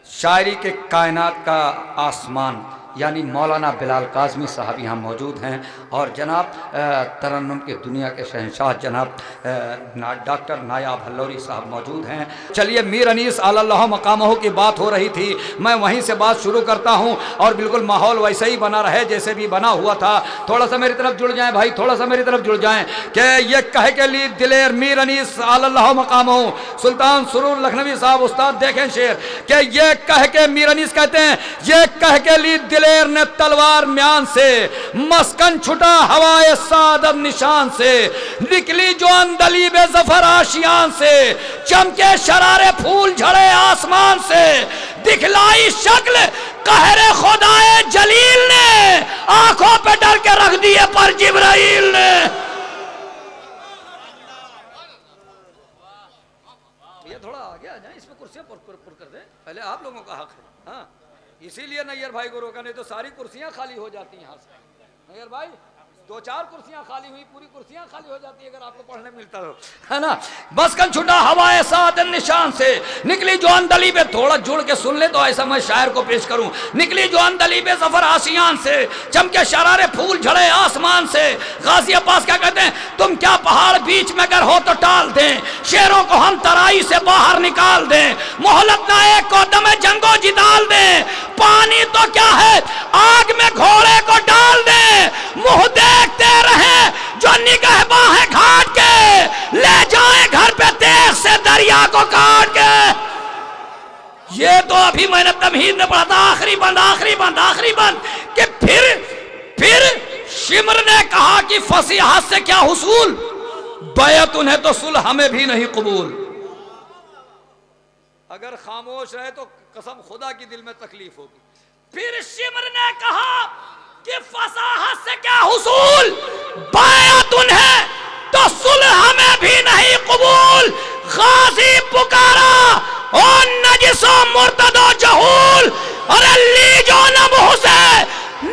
शायरी के कायनात का आसमान यानी मौलाना बिलाल काज़मी साहब यहाँ मौजूद हैं और जनाब तरन्नुम के दुनिया के शहंशाह जनाब डॉक्टर नायाब हल्लौरी साहब मौजूद हैं। चलिए मीर अनीस अल्लाह मकामहू की बात हो रही थी, मैं वहीं से बात शुरू करता हूँ और बिल्कुल माहौल वैसे ही बना रहे जैसे भी बना हुआ था। थोड़ा सा मेरी तरफ जुड़ जाएँ भाई, थोड़ा सा मेरी तरफ जुड़ जाएँ कि ये कह के लिए दिलेर मीर अनीस अल्लाह मकामहू सुल्तान सुरूर लखनवी साहब उस्ताद देखें शेर कि ये कह के मीर अनीस कहते हैं, ये कह के लिए दिलेर ने तलवार म्यान से मस्कन छुटा हवाए सादत निशान से निकली जो अंदली बे जफर आशियान से चमके शरारे फूल झड़े आसमान से दिखलाई शक्ल कहरे खुदाए जलील ने आंखों पे डर के रख दिए पर जिब्राइल ने। ये थोड़ा आगे आ जाए, इसमें कुर्सियां पुर कर दे, पहले आप लोगों का हक है। हाँ इसीलिए नैयर भाई को रोका, नहीं तो सारी कुर्सियां खाली हो जाती हैं यहाँ से। नैयर भाई दो चार कुर्सियां खाली हुई, पूरी कुर्सियां खाली हो जाती है अगर आपको पढ़ने मिलता हो, है ना। बसकन छुटा हवाए सादन निशान से निकली जो अंदली पे, थोड़ा जुड़ के सुन ले तो ऐसा मैं शायर को पेश करूं। निकली जो अंदली पे जफर आसियान से चमके शरारे फूल झड़े आसमान से। गाजी अब्बास क्या कहते हैं, तुम क्या पहाड़ बीच में अगर हो तो टाल दें, शेरों को हम तराई से बाहर निकाल दें, मोहलत ना एक को दमे जंगो जिताल दें, पानी तो क्या है आग में घोड़े को डाल दें, मुंह देखते रहे जो निगहबान घाट के ले जाए घर पे तेज से दरिया को काट के। ये तो अभी मैंने तमहीद में पढ़ा था, आखिरी बंद आखिरी बंद आखिरी बंद कि फिर शिमर ने कहा कि फसीहत से क्या हुसूल, बैत उन्हें तो सुलह हमें भी नहीं कबूल। अगर खामोश रहे तो कसम खुदा की दिल में तकलीफ होगी। फिर शिमर ने कहा कि फसाहत से क्या हुसूल, बैत उन्हें तो सुलह हमें भी नहीं कबूल। गाजी पुकारा ओ नजिसो मुर्तदो जहूल, अरे लीजो न मुंह से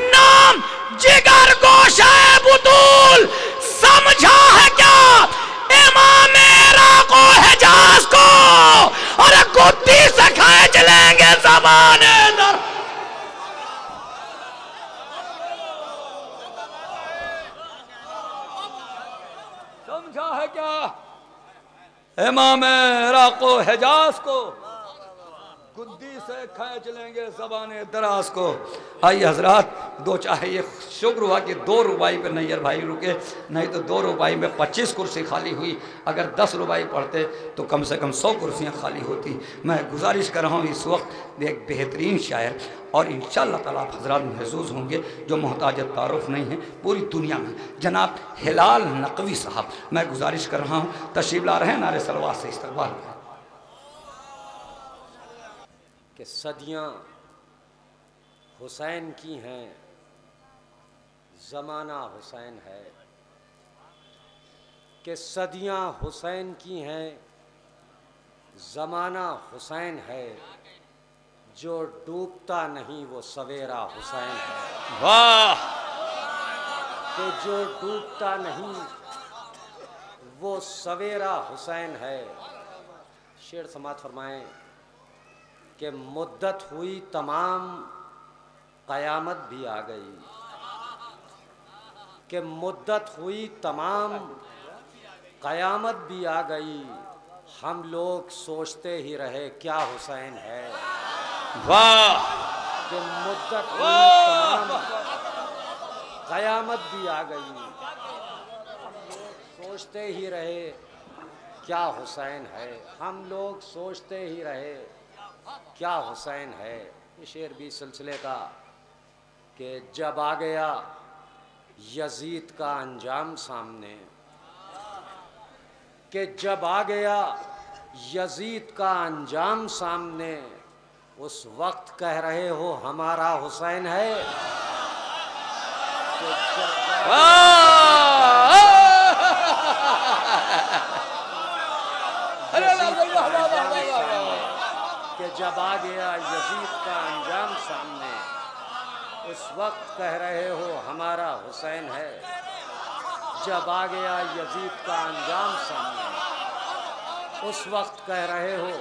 नाम जिगर गोशे बुतूल। समझा है क्या इमाम इराक़ो हिजाज को, अरे कुत्ती से खींच लेंगे ज़बाने दर। समझा है क्या इमाम इराक़ो हिजाज को, गुद्दी से खींच लेंगे ज़बाने दराज को। आइए हजरात, दो चाहे ये शुक्र हुआ कि 2 रुपये पे नैयर भाई रुके, नहीं तो 2 रुपये में 25 कुर्सी खाली हुई। अगर 10 रुपये पढ़ते तो कम से कम 100 कुर्सियाँ खाली होती। मैं गुजारिश कर रहा हूँ इस वक्त एक बेहतरीन शायर और इंशाअल्लाह ताला आप हजरात महसूस होंगे जो मोहताज तारुफ नहीं है पूरी दुनिया में, जनाब हिलाल नकवी साहब। मैं गुजारिश कर रहा हूँ तशरीफ ला रहे हैं, नारे सलवात से इस्तकबाल कि सदियाँ हुसैन की हैं, ज़माना हुसैन है, कि सदियाँ हुसैन की हैं, ज़माना हुसैन है, जो डूबता नहीं वो सवेरा हुसैन है। वाह! कि जो डूबता नहीं वो सवेरा हुसैन है। शेर समात फरमाएं कि मुद्दत हुई तमाम क़यामत भी आ गई, कि मुद्दत हुई तमाम क़यामत भी आ गई, हम लोग सोचते ही रहे क्या हुसैन है। वाह! कि मुद्दत हुई तमाम क़यामत भी आ गई, हम लोग सोचते ही रहे क्या हुसैन है, हम लोग सोचते ही रहे क्या हुसैन है। ये शेर भी सिलसिले का कि जब आ गया यजीद का अंजाम सामने, कि जब आ गया यजीद का अंजाम सामने, उस वक्त कह रहे हो हमारा हुसैन है। कि जब आ गया यजीद का अंजाम सामने, उस वक्त कह रहे हो हमारा हुसैन है। जब आ गया यजीद का अंजाम सामने, उस वक्त कह रहे हो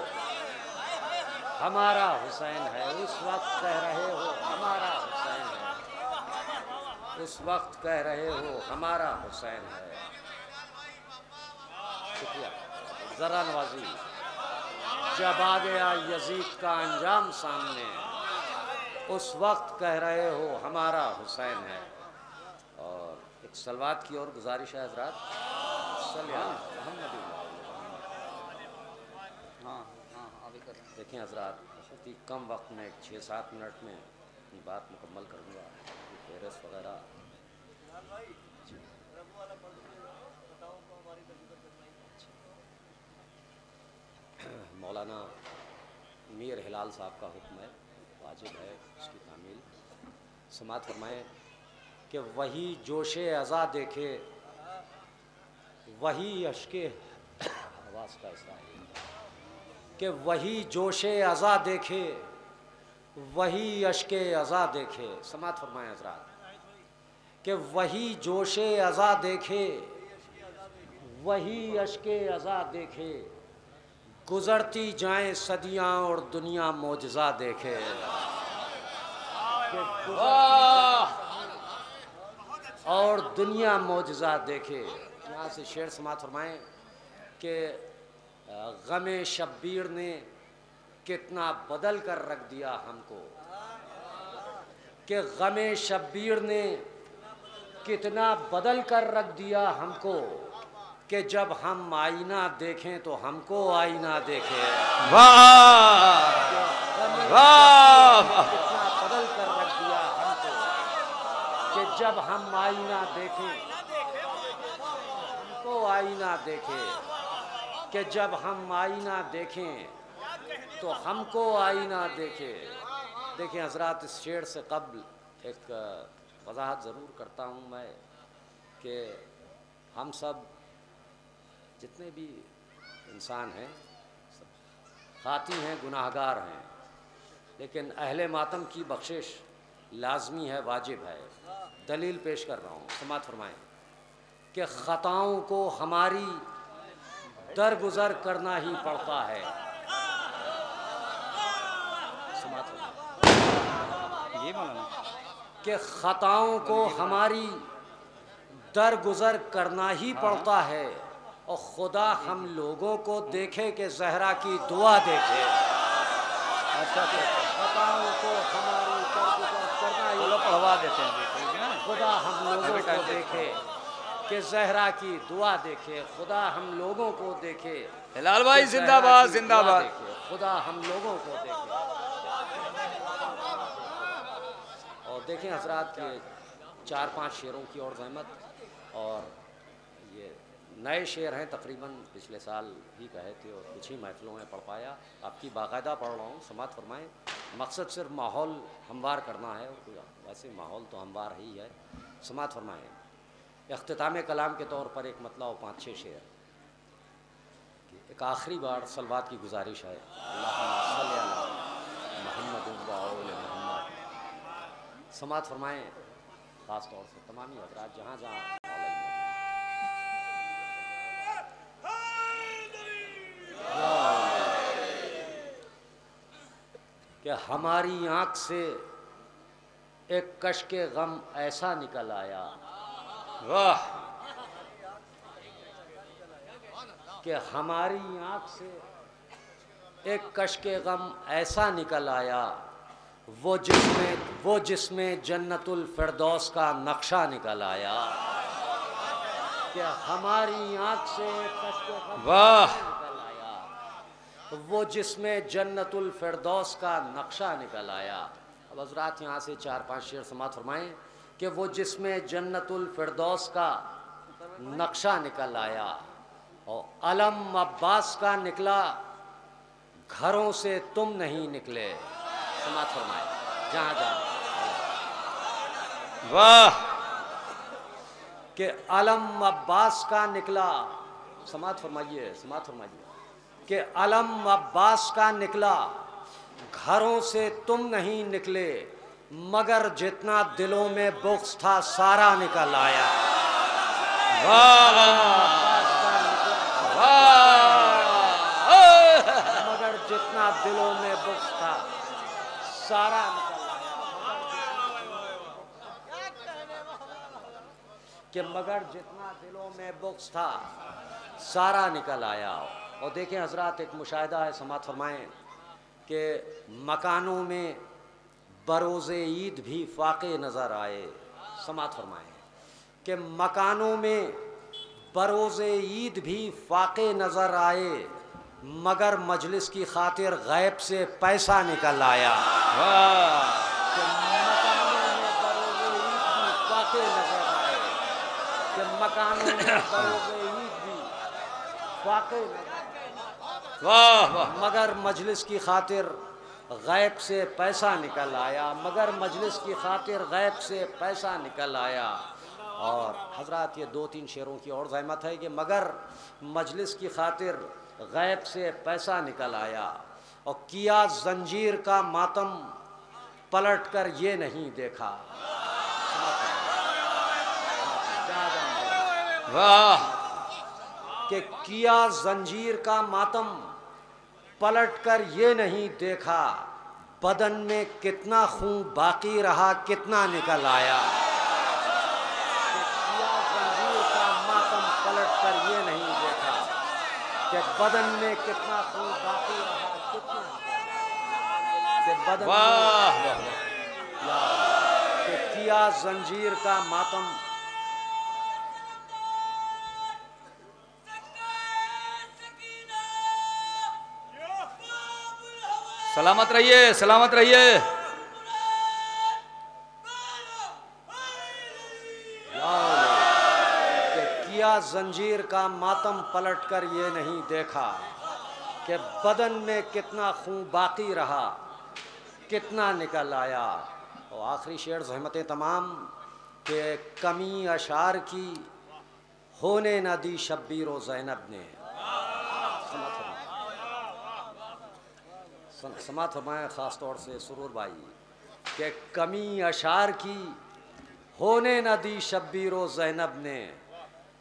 हमारा हुसैन है। उस वक्त कह रहे हो हमारा हुसैन है, उस वक्त कह रहे हो हमारा हुसैन है। शुक्रिया। जरा नवाजी। जब आ गया यजीद का अंजाम सामने, उस वक्त कह रहे हो हमारा हुसैन है। और एक सलवात की और गुजारिश है हजरात। हाँ हाँ अभी कर रहे हैं। देखें हजरात, बहुत ही कम वक्त में 6-7 मिनट में अपनी बात मुकम्मल करूँगा। फेहरिस्त वगैरह मौलाना मीर हिलाल साहब का हुक्म है, वाजिब है उसकी तामील। समात फरमाएँ कि वही जोशे अज़ा देखे, वही अश्के आवाज़ का इसराइल कि वही जोशे अज़ा देखे, वही अश्के अज़ा देखे। समात फरमाएँ हजरात कि वही जोशे अज़ा देखे, वही अश्के अज़ा देखे, गुज़रती जाएं सदियाँ और दुनिया मोजज़ा देखे। और दुनिया मोजज़ा देखे। यहाँ से शेर समात फरमाएँ कि गमे शब्बीर ने कितना बदल कर रख दिया हमको, कि गमे शब्बीर ने कितना बदल कर रख दिया हमको, कि जब हम आईना देखें तो हमको आईना देखे। वाह वाह कितना बदल कर रख दिया हमको, कि जब हम आईना देखें हमको आईना देखे, कि जब हम आईना देखें तो हमको आईना देखे। देखिए हजरात, इस शेर से कब्ल एक वजाहत ज़रूर करता हूँ मैं कि हम सब जितने भी इंसान हैं सब खाती हैं, गुनाहगार हैं, लेकिन अहले मातम की बख्शिश लाजमी है, वाजिब है। दलील पेश कर रहा हूँ, समात फरमाएँ कि ख़ताओं को हमारी दरगुजर करना ही पड़ता है। समात फरमाएँ ये मौलाना कि ख़ताओं को हमारी दरगुजर करना ही पड़ता है, और खुदा हम लोगों को देखे कि ज़हरा की दुआ देखे। अच्छा, ख़ताओं को हमारी दरगुजर करना ही पढ़वा देते हैं। खुदा हम लोगों को देखे कि ज़हरा की दुआ देखे। खुदा हम लोगों को देखे। हिलाल भाई जिंदाबाद जिंदाबाद। खुदा हम लोगों को देखे। और देखें हजरात के 4-5 शेरों की और ज़हमत, और ये नए शेर हैं, तकरीबन पिछले साल ही कहे थे और कुछ ही महफिलों में पढ़ पाया। आपकी बाकायदा पढ़ रहा हूँ, समात फरमाएँ। मकसद सिर्फ माहौल हमवार करना है, और वैसे माहौल तो हमवार ही है। समात फरमाएँ। इख्तिताम कलाम के तौर पर एक मतलब और 5-6 शेर। एक आखिरी बार सलवात की गुजारिश है, मोहम्मद। समात फरमाएँ ख़ास तौर से तमामी हजरात जहाँ जहाँ कि हमारी आँख से एक कश के गम ऐसा निकल आया। वाह। कि हमारी आँख से एक कश के गम ऐसा निकल आया, वो जिसमें जन्नतुल फिरदौस का नक्शा निकल आया। कि हमारी आँख से एक कश के गम वाह निकल आया, वो जिसमें जन्नतुल फिरदौस का नक्शा निकल आया। अब हज़रात यहाँ से 4-5 शेर समात फरमाएँ कि वो जिसमें जन्नतुल फिरदौस का नक्शा निकल आया, और अलम अब्बास का निकला, घरों से तुम नहीं निकले। समात फरमाएँ जहाँ जहाँ। वाह। कि अलम अब्बास का निकला। समात फरमाइए, समात फरमाइए कि अलम अब्बास का निकला, घरों से तुम नहीं निकले, मगर जितना दिलों में बुग़्ज़ था सारा निकल आया। वाह वाह। मगर जितना दिलों में बुग़्ज़ था सारा निकल आया, कि मगर जितना दिलों में बुग़्ज़ था सारा निकल आया। और देखें हजरात, एक मुशाहिदा है, समात फरमाएँ कि मकानों में बरोज़े ईद भी फाक़े नज़र आए। समात फरमाएँ कि मकानों में बरोज़े ईद भी फाक़े नज़र आए, मगर मजलिस की खातिर गैब से पैसा निकल आया। कि मकानों में बरोज़े ईद भी फाक़े नज़र आए, कि मकानों में बरोज़े ईद भी फाक़े नज़र आए, वाह वाह, मगर मजलिस की खातिर गैब से पैसा निकल आया, मगर मजलिस की खातिर गैब से पैसा निकल आया। और हजरात, ये 2-3 शेरों की और ज़हमत है कि मगर मजलिस की खातिर गैब से पैसा निकल आया, और किया जंजीर का मातम पलट कर ये नहीं देखा। वाह, कि किया जंजीर का मातम पलट कर ये नहीं देखा, बदन में कितना खून बाकी रहा कितना निकल आया। कि किया जंजीर का मातम पलट कर ये नहीं देखा, कि बदन में कितना खून बाकी रहा कितना, कि बदन वाह में वाह, कि किया जंजीर का मातम। सलामत रहिए, सलामत रहिए। कि किया जंजीर का मातम पलट कर ये नहीं देखा, कि बदन में कितना खून बाकी रहा कितना निकल आया। और आखिरी शेर ज़हमतें तमाम, कि कमी अशार की होने न दी शब्बीर व ज़ैनब ने। समात फरमाएं ख़ास तौर से सुरूर भाई, कि कमी अशार की होने न दी शब्बीर व ज़ैनब ने,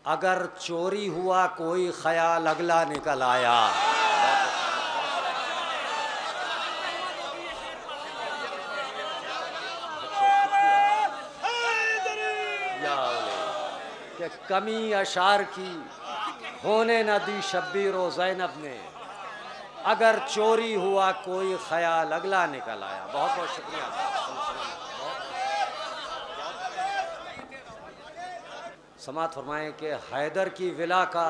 अगर चोरी हुआ कोई ख्याल अगला निकल आया। कि कमी अशार की होने न दी शब्बीर व ज़ैनब ने, अगर चोरी हुआ कोई ख्याल अगला निकल आया। बहुत बहुत शुक्रिया। समात फरमाएं कि हैदर की विला का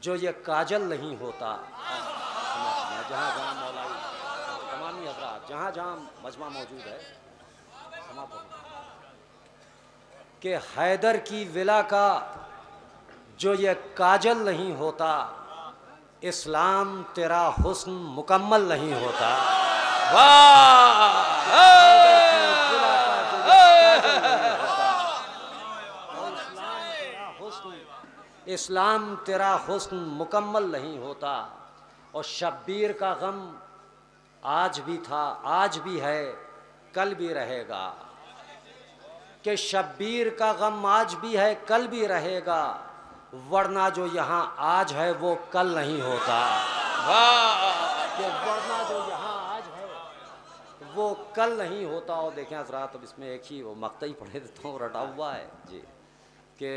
जो ये काजल नहीं होता, जहाँ जहाँ मौलाई तमामी हजरात जहाँ जहाँ मजमा मौजूद है, समात फरमाएं कि हैदर की विला का जो ये काजल नहीं होता, इस्लाम तेरा हुस्न मुकम्मल नहीं होता। इस्लाम तेरा हुस्न मुकम्मल नहीं होता। और शब्बीर का गम आज भी था, आज भी है, कल भी रहेगा। कि शब्बीर का गम आज भी है, कल भी रहेगा, वरना जो यहाँ आज है वो कल नहीं होता। कि वरना जो यहाँ आज है वो कल नहीं होता। और देखें हज़रात, अब इसमें एक ही वो मक्ता ही पढ़े देता हूँ, रटा हुआ है जी, कि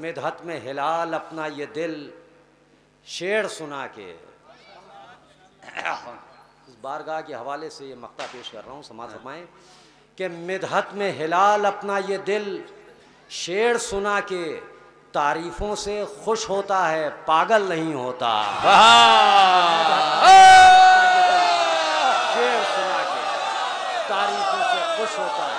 मिदहत में हिलाल अपना ये दिल शेर सुना के, इस बारगाह के हवाले से ये मक्ता पेश कर रहा हूँ, समात फरमाएं कि मिदहत में हिलाल अपना ये दिल शेर सुना के, तारीफों से खुश होता है पागल नहीं होता। शेर सुना के तारीफों से खुश होता है